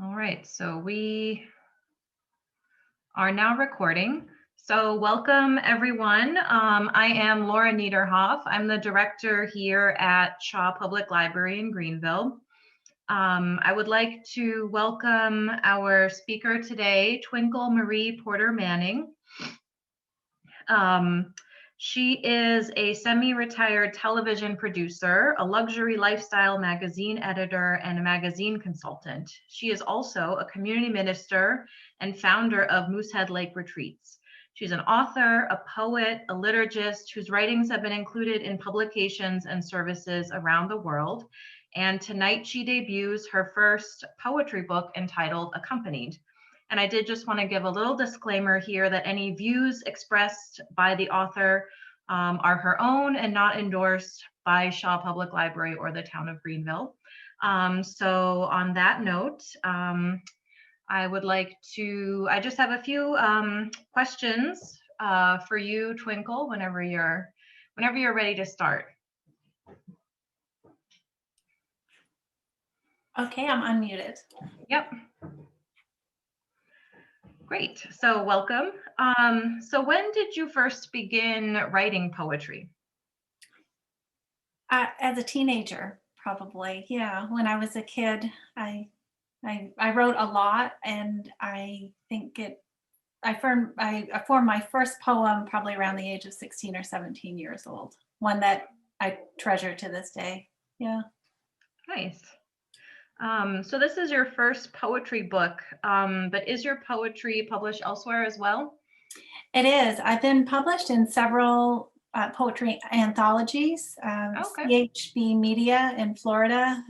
All right, so we are now recording. So welcome everyone. I am Laura Nederhoff. I'm the director here at Shaw Public Library in Greenville. I would like to welcome our speaker today, Twinkle Marie Porter Manning. She is a semi-retired television producer, a luxury lifestyle magazine editor, and a magazine consultant. She is also a community minister and founder of Moosehead Lake Retreats. She's an author, a poet, a liturgist whose writings have been included in publications and services around the world. And tonight she debuts her first poetry book entitled Accompanied. And I did just want to give a little disclaimer here that any views expressed by the author are her own and not endorsed by Shaw Public Library or the town of Greenville. So on that note, I just have a few questions for you, Twinkle, whenever you're ready to start. Okay, I'm unmuted. Yep. Great. So welcome. So when did you first begin writing poetry? As a teenager, probably. Yeah, when I was a kid, I wrote a lot, and I think I formed my first poem probably around the age of 16 or 17 years old. One that I treasure to this day. Yeah. Nice. So this is your first poetry book, but is your poetry published elsewhere as well? It is. I've been published in several poetry anthologies, Okay. CHB Media in Florida,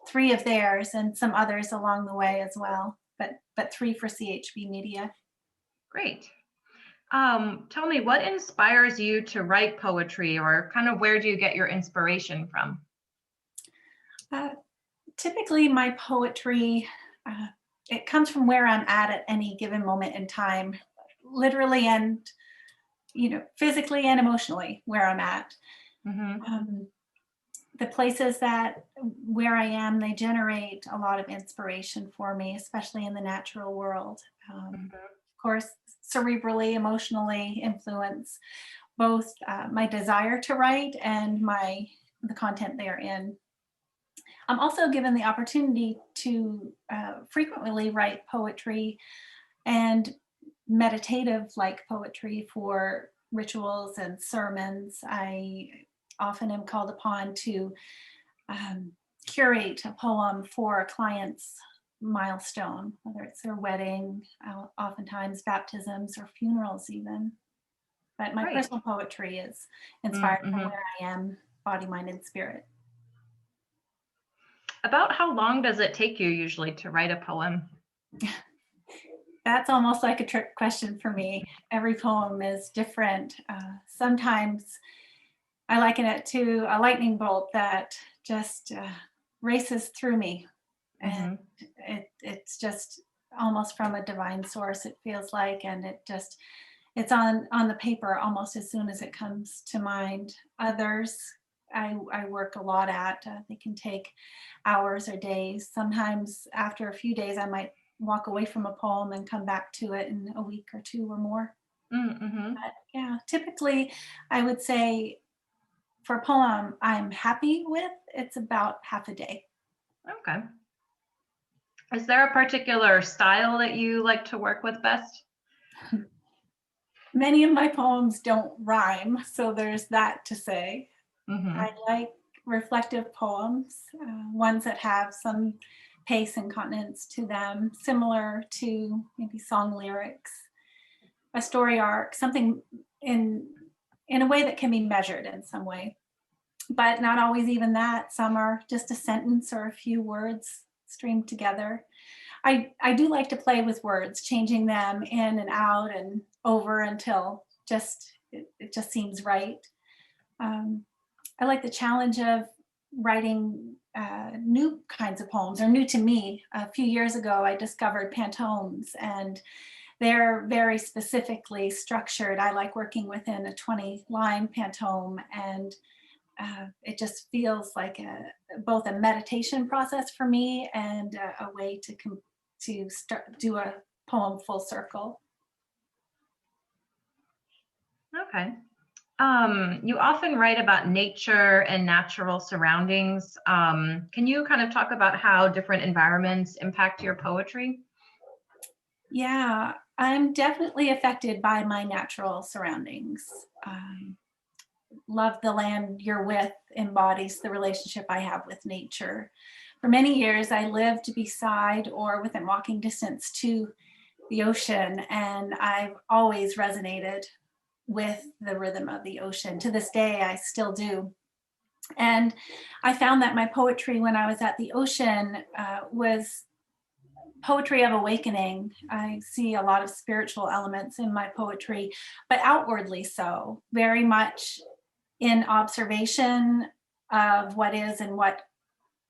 3 of theirs, and some others along the way as well, but 3 for CHB Media. Great. Tell me, what inspires you to write poetry, or kind of where do you get your inspiration from? Typically my poetry, it comes from where I'm at any given moment in time, literally and physically and emotionally where I'm at. Mm-hmm. The places where I am, they generate a lot of inspiration for me, especially in the natural world. Mm-hmm. Of course, cerebrally, emotionally influence both my desire to write and the content therein. I'm also given the opportunity to frequently write poetry and meditative like poetry for rituals and sermons. I often am called upon to curate a poem for a client's milestone, whether it's their wedding, oftentimes baptisms or funerals even. But my personal poetry is inspired from where I am, body, mind, and spirit. About how long does it take you usually to write a poem? That's almost like a trick question for me. Every poem is different. Sometimes I liken it to a lightning bolt that just races through me. And it's just almost from a divine source, it feels like, and it's on the paper almost as soon as it comes to mind. Others I work a lot at. They can take hours or days. Sometimes after a few days, I might walk away from a poem and come back to it in a week or 2 or more. Mm-hmm. But yeah, typically I would say for a poem I'm happy with, it's about half a day. Okay. Is there a particular style that you like to work with best? Many of my poems don't rhyme, so there's that to say. Mm-hmm. I like reflective poems, ones that have some pace and continence to them, similar to maybe song lyrics, a story arc, something in a way that can be measured in some way, but not always even that. Some are just a sentence or a few words streamed together. I do like to play with words, changing them in and out and over until it just seems right. I like the challenge of writing new kinds of poems, or new to me. A few years ago, I discovered pantomes, and they're very specifically structured. I like working within a 20-line pantome and it just feels like both a meditation process for me and a way to start do a poem full circle. Okay. You often write about nature and natural surroundings. Can you kind of talk about how different environments impact your poetry? Yeah, I'm definitely affected by my natural surroundings. Love the land you're with embodies the relationship I have with nature. For many years, I lived beside or within walking distance to the ocean, and I've always resonated with the rhythm of the ocean. To this day, I still do. And I found that my poetry when I was at the ocean was poetry of awakening. I see a lot of spiritual elements in my poetry, but outwardly so, very much in observation of what is and what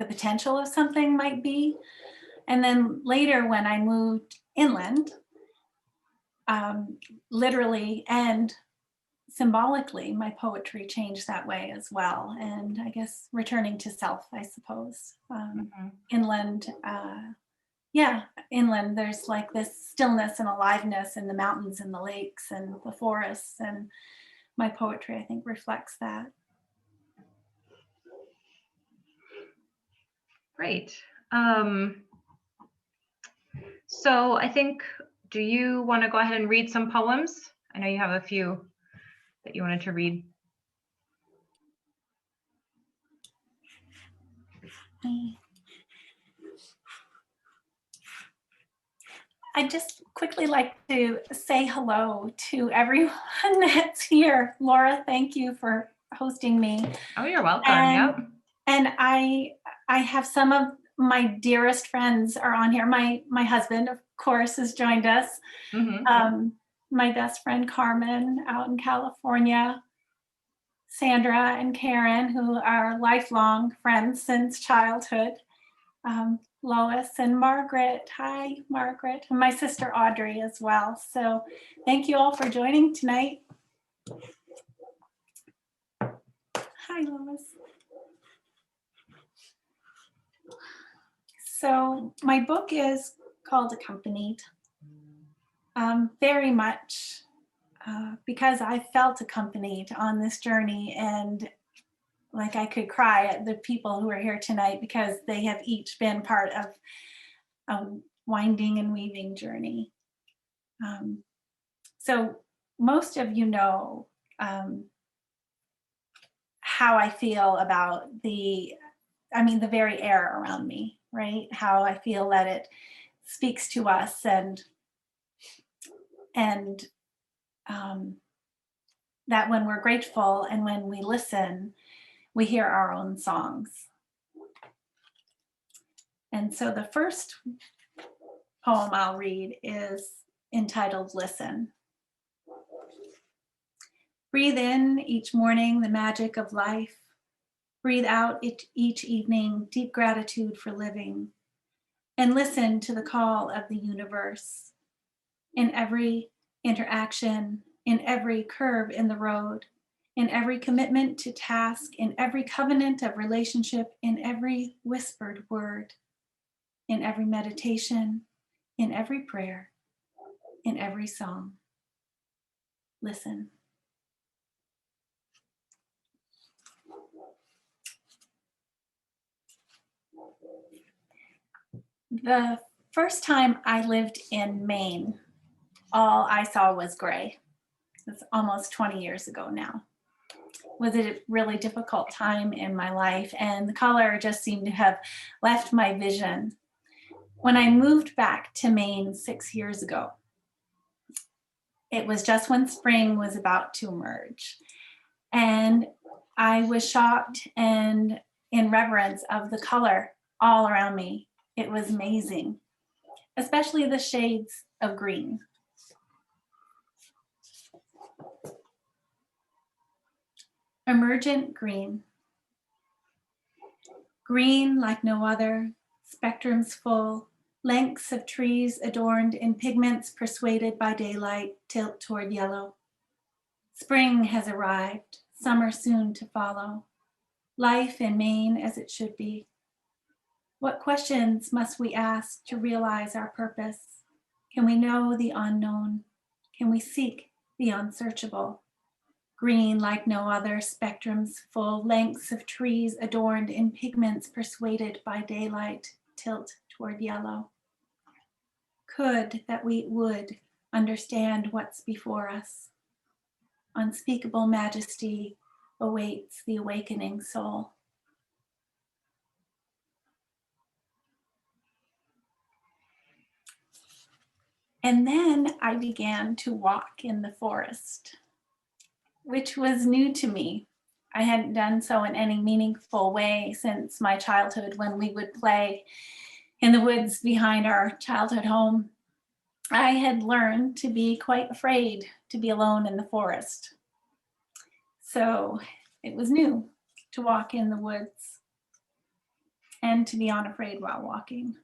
the potential of something might be. And then later when I moved inland, literally and symbolically, my poetry changed that way as well. And I guess returning to self, I suppose. Inland, inland, there's like this stillness and aliveness in the mountains and the lakes and the forests. And my poetry, I think, reflects that. Great. So I think, do you want to go ahead and read some poems? I know you have a few that you wanted to read. I'd just quickly like to say hello to everyone that's here. Laura, thank you for hosting me. Oh, you're welcome. Yep. And I have some of my dearest friends are on here. My husband, of course, has joined us. My best friend Carmen out in California, Sandra and Karen, who are lifelong friends since childhood. Lois and Margaret. Hi, Margaret. And my sister Audrey as well. So thank you all for joining tonight. Hi, Lois. So my book is called Accompanied. Very much because I felt accompanied on this journey, and like I could cry at the people who are here tonight because they have each been part of a winding and weaving journey. So most of you know how I feel about the very air around me, right? How I feel that it speaks to us and that when we're grateful and when we listen, we hear our own songs. And so the first poem I'll read is entitled Listen. Breathe in each morning the magic of life. Breathe out each evening deep gratitude for living. And listen to the call of the universe. In every interaction, in every curve in the road, in every commitment to task, in every covenant of relationship, in every whispered word, in every meditation, in every prayer, in every song. Listen. The first time I lived in Maine, all I saw was gray. It's almost 20 years ago now. It was a really difficult time in my life, and the color just seemed to have left my vision. When I moved back to Maine 6 years ago, it was just when spring was about to emerge. And I was shocked and in reverence of the color all around me. It was amazing, especially the shades of green. Emergent green. Green like no other, spectrums full, lengths of trees adorned in pigments persuaded by daylight tilt toward yellow. Spring has arrived, summer soon to follow. life in Maine as it should be. What questions must we ask to realize our purpose? Can we know the unknown? Can we seek the unsearchable? Green like no other, spectrums full, lengths of trees adorned in pigments persuaded by daylight tilt toward yellow. Could that we would understand what's before us. Unspeakable majesty awaits the awakening soul. And then I began to walk in the forest, which was new to me. I hadn't done so in any meaningful way since my childhood, when we would play in the woods behind our childhood home. I had learned to be quite afraid to be alone in the forest. So it was new to walk in the woods and to be unafraid while walking.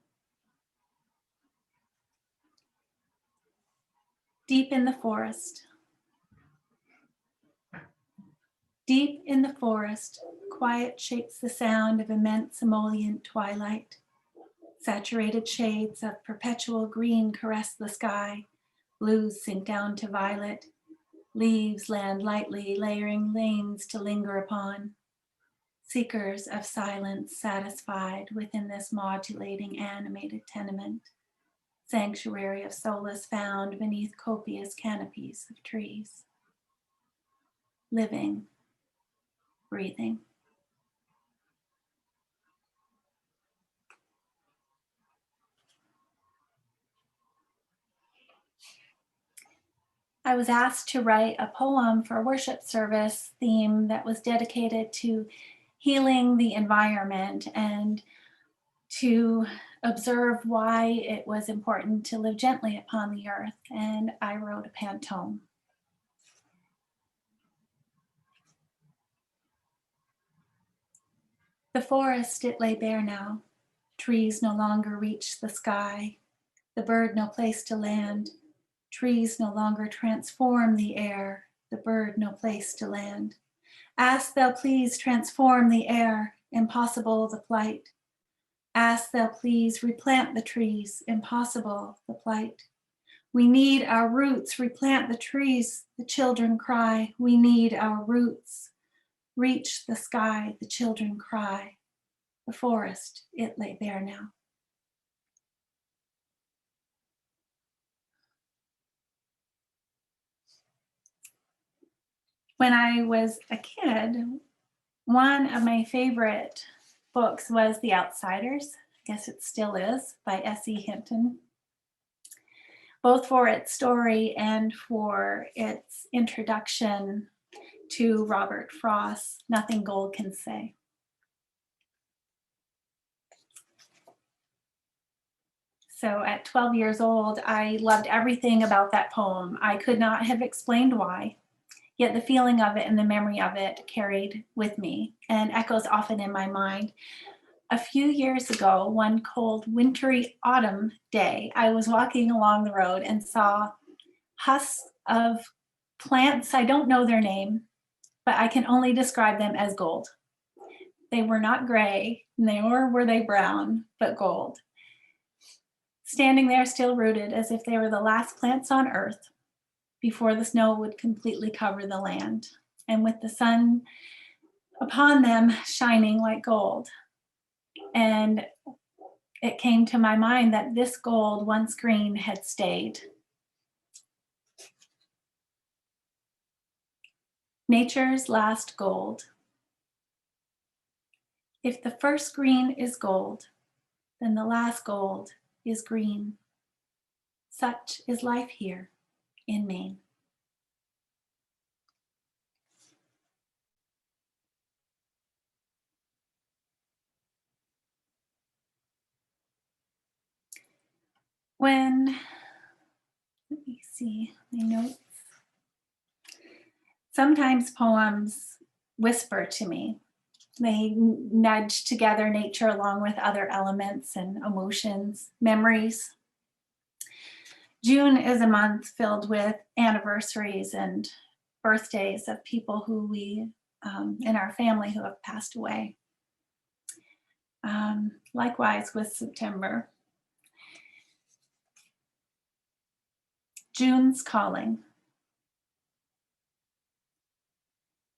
Deep in the forest. Deep in the forest, quiet shapes the sound of immense emollient twilight. Saturated shades of perpetual green caress the sky. Blues sink down to violet. Leaves land lightly, layering lanes to linger upon. Seekers of silence satisfied within this modulating animated tenement. Sanctuary of solace found beneath copious canopies of trees. Living, breathing. I was asked to write a poem for a worship service theme that was dedicated to healing the environment and to observe why it was important to live gently upon the earth. And I wrote a pantome. The forest, it lay bare now. Trees no longer reached the sky. The bird no place to land. Trees no longer transform the air. The bird no place to land. Ask thou please transform the air. Impossible the plight. Ask thou please replant the trees. Impossible the plight. We need our roots. Replant the trees. The children cry. We need our roots. Reach the sky. The children cry. The forest, it lay bare now. When I was a kid, one of my favorite books was The Outsiders. I guess it still is, by S.E. Hinton. Both for its story and for its introduction to Robert Frost's Nothing Gold Can Say. So at 12 years old, I loved everything about that poem. I could not have explained why, yet the feeling of it and the memory of it carried with me and echoes often in my mind. A few years ago, one cold, wintry autumn day, I was walking along the road and saw husks of plants. I don't know their name, but I can only describe them as gold. They were not gray, nor were they brown, but gold. Standing there still rooted as if they were the last plants on earth before the snow would completely cover the land, and with the sun upon them shining like gold. And it came to my mind that this gold, once green, had stayed. Nature's last gold. If the first green is gold, then the last gold is green. Such is life here in Maine. Let me see my notes. Sometimes poems whisper to me. They nudge together nature along with other elements and emotions, memories. June is a month filled with anniversaries and birthdays of people who we in our family who have passed away. Likewise with September. June's calling.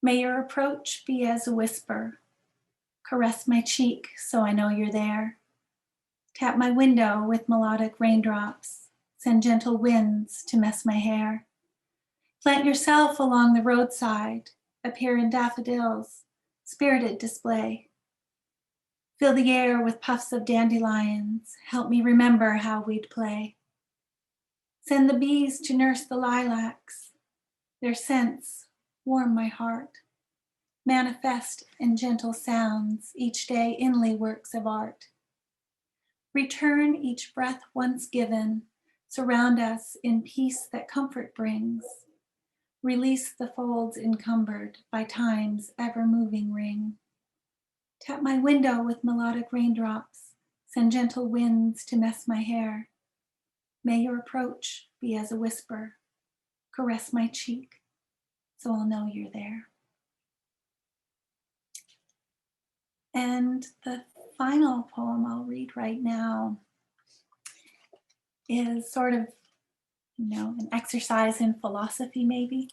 May your approach be as a whisper. Caress my cheek so I know you're there. Tap my window with melodic raindrops. Send gentle winds to mess my hair. Plant yourself along the roadside. Appear in daffodils, spirited display. Fill the air with puffs of dandelions. Help me remember how we'd play. Send the bees to nurse the lilacs. Their scents warm my heart. Manifest in gentle sounds, each day inly works of art. Return each breath once given. Surround us in peace that comfort brings. Release the folds encumbered by time's ever-moving ring. Tap my window with melodic raindrops. Send gentle winds to mess my hair. May your approach be as a whisper. Caress my cheek so I'll know you're there. And the final poem I'll read right now is sort of, an exercise in philosophy maybe.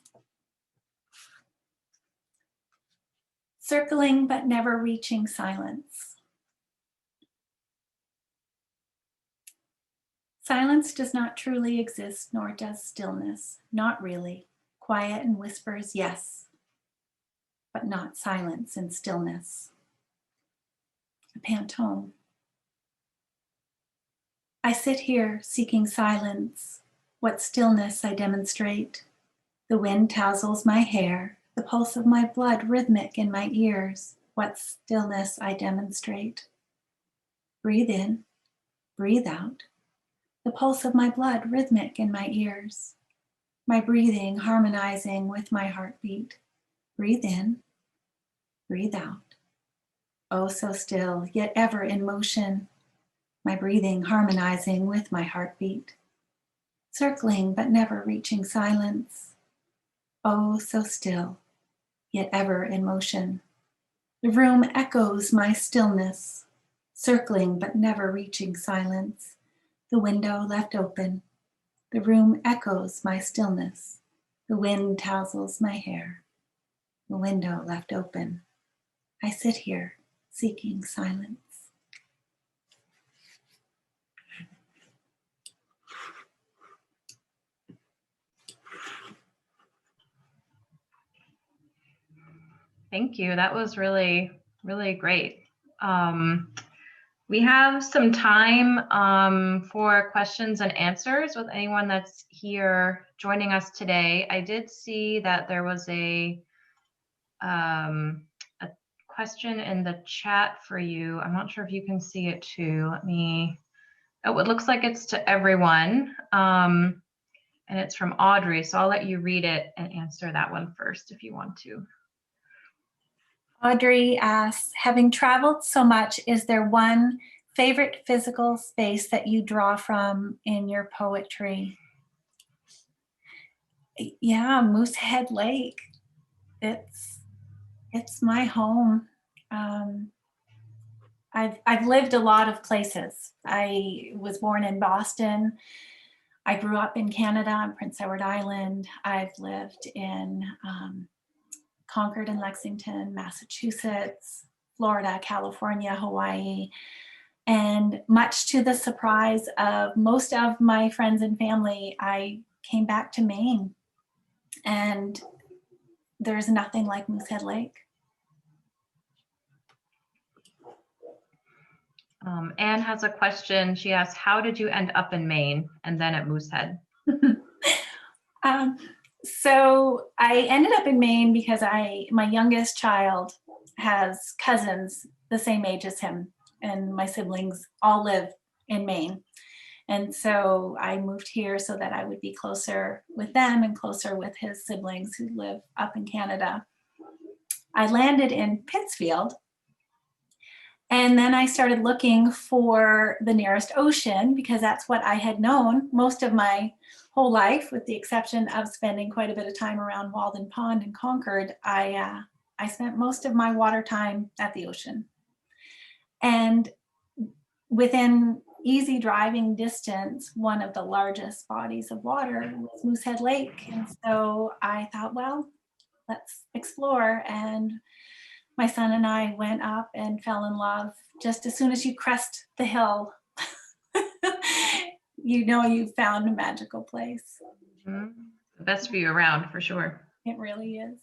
Circling but never reaching silence. Silence does not truly exist, nor does stillness, not really. Quiet and whispers, yes, but not silence and stillness. A pantome. I sit here seeking silence. What stillness I demonstrate. The wind tousles my hair, the pulse of my blood rhythmic in my ears. What stillness I demonstrate. Breathe in, breathe out. The pulse of my blood rhythmic in my ears. My breathing harmonizing with my heartbeat. Breathe in, breathe out. Oh, so still, yet ever in motion. My breathing harmonizing with my heartbeat. Circling but never reaching silence. Oh, so still, yet ever in motion. The room echoes my stillness. Circling but never reaching silence. The window left open. The room echoes my stillness. The wind tousles my hair. The window left open. I sit here seeking silence. Thank you. That was really, really great. We have some time for questions and answers with anyone that's here joining us today. I did see that there was a question in the chat for you. I'm not sure if you can see it too. Oh, it looks like it's to everyone. And it's from Audrey. So I'll let you read it and answer that one first if you want to. Audrey asks, having traveled so much, is there one favorite physical space that you draw from in your poetry? Yeah, Moosehead Lake. It's my home. I've lived a lot of places. I was born in Boston. I grew up in Canada on Prince Edward Island. I've lived in Concord and Lexington, Massachusetts, Florida, California, Hawaii. And much to the surprise of most of my friends and family, I came back to Maine. And there's nothing like Moosehead Lake. Anne has a question. She asks, how did you end up in Maine and then at Moosehead? So I ended up in Maine because my youngest child has cousins the same age as him, and my siblings all live in Maine. And so I moved here so that I would be closer with them and closer with his siblings who live up in Canada. I landed in Pittsfield, and then I started looking for the nearest ocean because that's what I had known most of my whole life, with the exception of spending quite a bit of time around Walden Pond and Concord. I I spent most of my water time at the ocean. And within easy driving distance, one of the largest bodies of water was Moosehead Lake. And so I thought, well, let's explore. And my son and I went up and fell in love. Just as soon as you crest the hill, you know you've found a magical place. Mm-hmm. The best view around, for sure. It really is.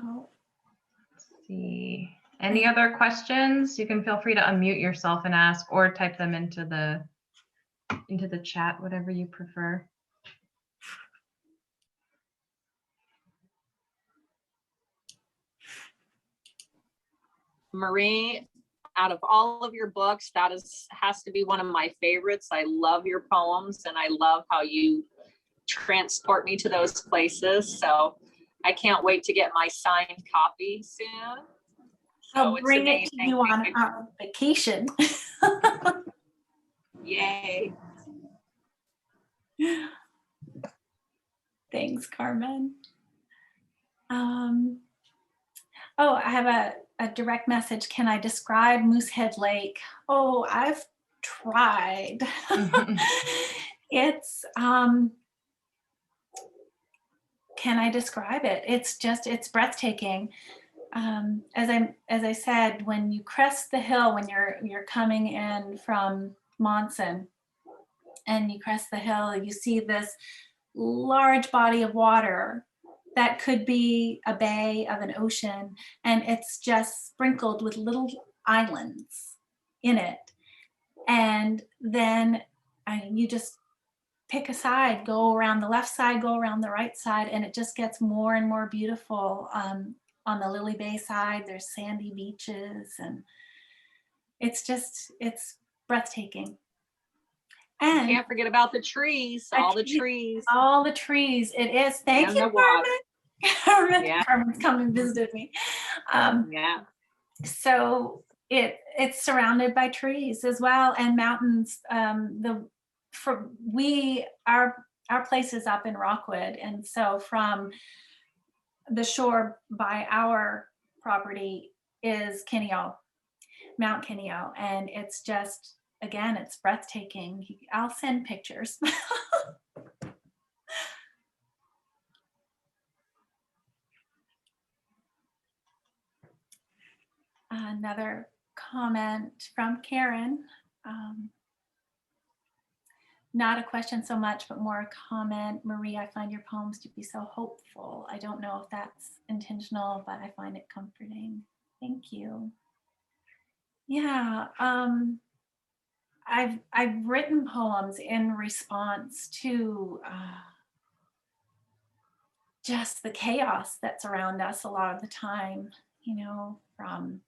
Oh. Let's see. Any other questions? You can feel free to unmute yourself and ask, or type them into the chat, whatever you prefer. Marie, out of all of your books, that has to be one of my favorites. I love your poems, and I love how you transport me to those places. So I can't wait to get my signed copy soon. I'll bring it to you on our vacation. Yay. Thanks, Carmen. Oh, I have a direct message. Can I describe Moosehead Lake? Oh, I've tried. It's, can I describe it? It's breathtaking. As I said, when you crest the hill, when you're coming in from Monson and you crest the hill, you see this large body of water that could be a bay of an ocean, and it's just sprinkled with little islands in it. And then you just pick a side, go around the left side, go around the right side, and it just gets more and more beautiful. On the Lily Bay side, there's sandy beaches, and it's breathtaking. And you can't forget about the trees, all the trees. All the trees, it is. Thank you, Carmen. Yeah. Carmen's come and visited me. Yeah. So it's surrounded by trees as well, and mountains. Our place is up in Rockwood, and so from the shore by our property is Kineo, Mount Kineo, and it's just, again, it's breathtaking. I'll send pictures. Another comment from Karen. Not a question so much, but more a comment. Marie, I find your poems to be so hopeful. I don't know if that's intentional, but I find it comforting. Thank you. Yeah, I've written poems in response to just the chaos that's around us a lot of the time, you know, from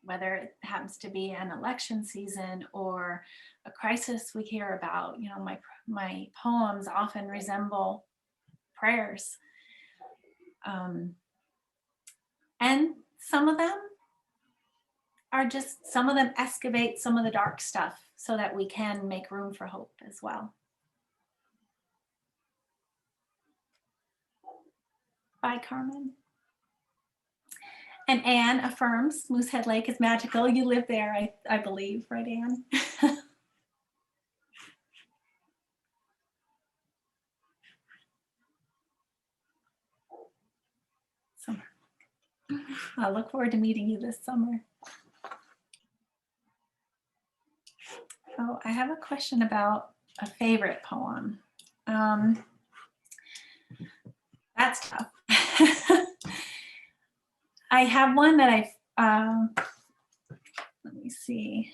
whether it happens to be an election season or a crisis we hear about. You know, my poems often resemble prayers. And some of them excavate some of the dark stuff so that we can make room for hope as well. Bye, Carmen. And Anne affirms Moosehead Lake is magical. You live there, I believe, right, Anne? Summer. I look forward to meeting you this summer. Oh, I have a question about a favorite poem. That's tough. I have one that let me see.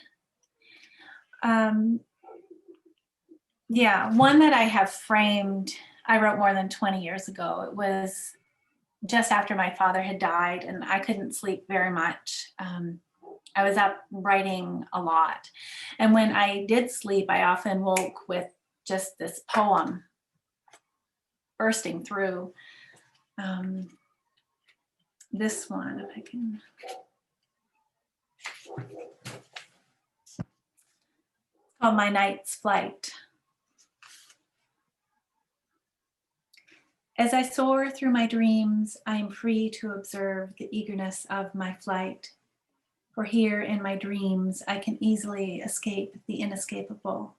Yeah, one that I have framed, I wrote more than 20 years ago. It was just after my father had died and I couldn't sleep very much. I was up writing a lot. And when I did sleep, I often woke with just this poem bursting through. This one, if I can. It's called My Night's Flight. As I soar through my dreams, I am free to observe the eagerness of my flight. For here in my dreams, I can easily escape the inescapable.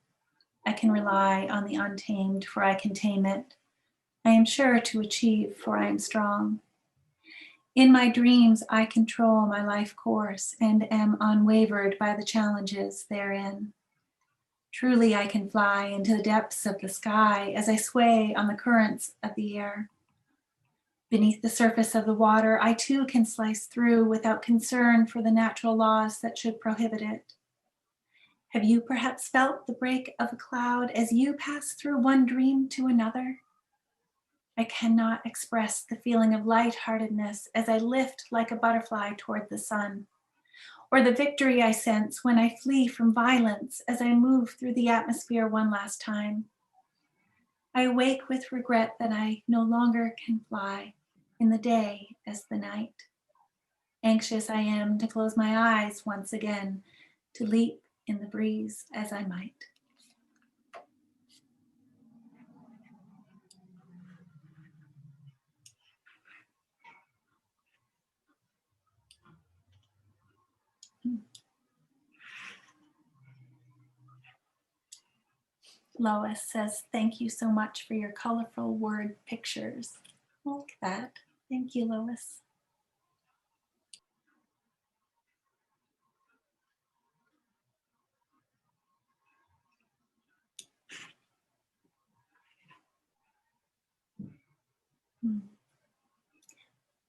I can rely on the untamed, for I can tame it. I am sure to achieve, for I am strong. In my dreams, I control my life course and am unwavered by the challenges therein. Truly, I can fly into the depths of the sky as I sway on the currents of the air. Beneath the surface of the water, I too can slice through without concern for the natural laws that should prohibit it. Have you perhaps felt the break of a cloud as you pass through one dream to another? I cannot express the feeling of lightheartedness as I lift like a butterfly toward the sun, or the victory I sense when I flee from violence as I move through the atmosphere one last time. I awake with regret that I no longer can fly in the day as the night. Anxious I am to close my eyes once again, to leap in the breeze as I might. Lois says, thank you so much for your colorful word pictures. Look at that. Thank you, Lois.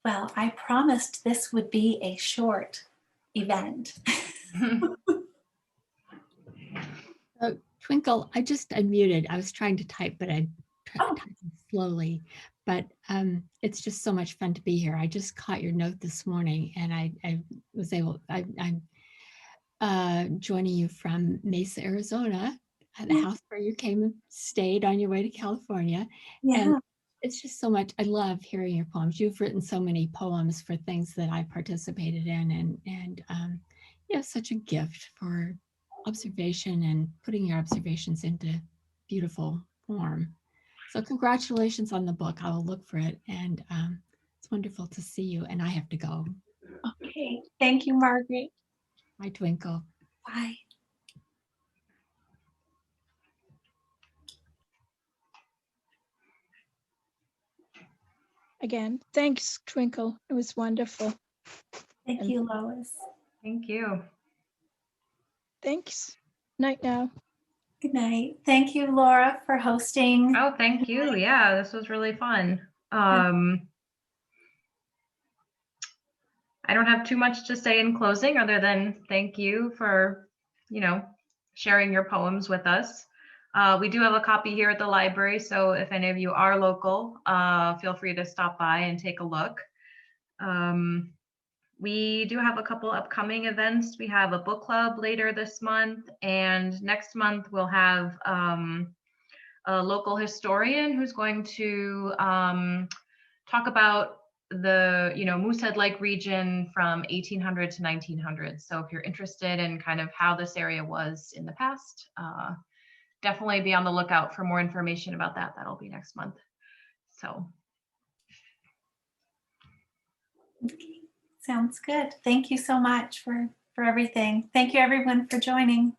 Well, I promised this would be a short event. Twinkle, I just unmuted. I was trying to type, but I typed slowly. But it's just so much fun to be here. I just caught your note this morning, and I was able. I'm joining you from Mesa, Arizona, at the house where you came and stayed on your way to California. Yeah. And it's just so much. I love hearing your poems. You've written so many poems for things that I participated in, and you have such a gift for observation and putting your observations into beautiful form. So congratulations on the book. I will look for it, and it's wonderful to see you. And I have to go. Okay. Thank you, Margaret. Bye, Twinkle. Bye. Again, thanks, Twinkle. It was wonderful. Thank you, Lois. Thank you. Thanks. Night now. Good night. Thank you, Laura, for hosting. Oh, thank you. Yeah, this was really fun. I don't have too much to say in closing other than thank you for, sharing your poems with us. We do have a copy here at the library, so if any of you are local, feel free to stop by and take a look. We do have a couple upcoming events. We have a book club later this month, and next month we'll have a local historian who's going to talk about the Moosehead Lake region from 1800 to 1900. So if you're interested in kind of how this area was in the past, definitely be on the lookout for more information about that. That'll be next month. So. Okay. Sounds good. Thank you so much for everything. Thank you, everyone, for joining.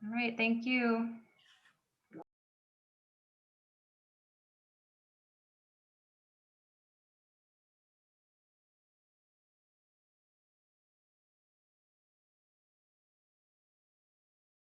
All right. Thank you.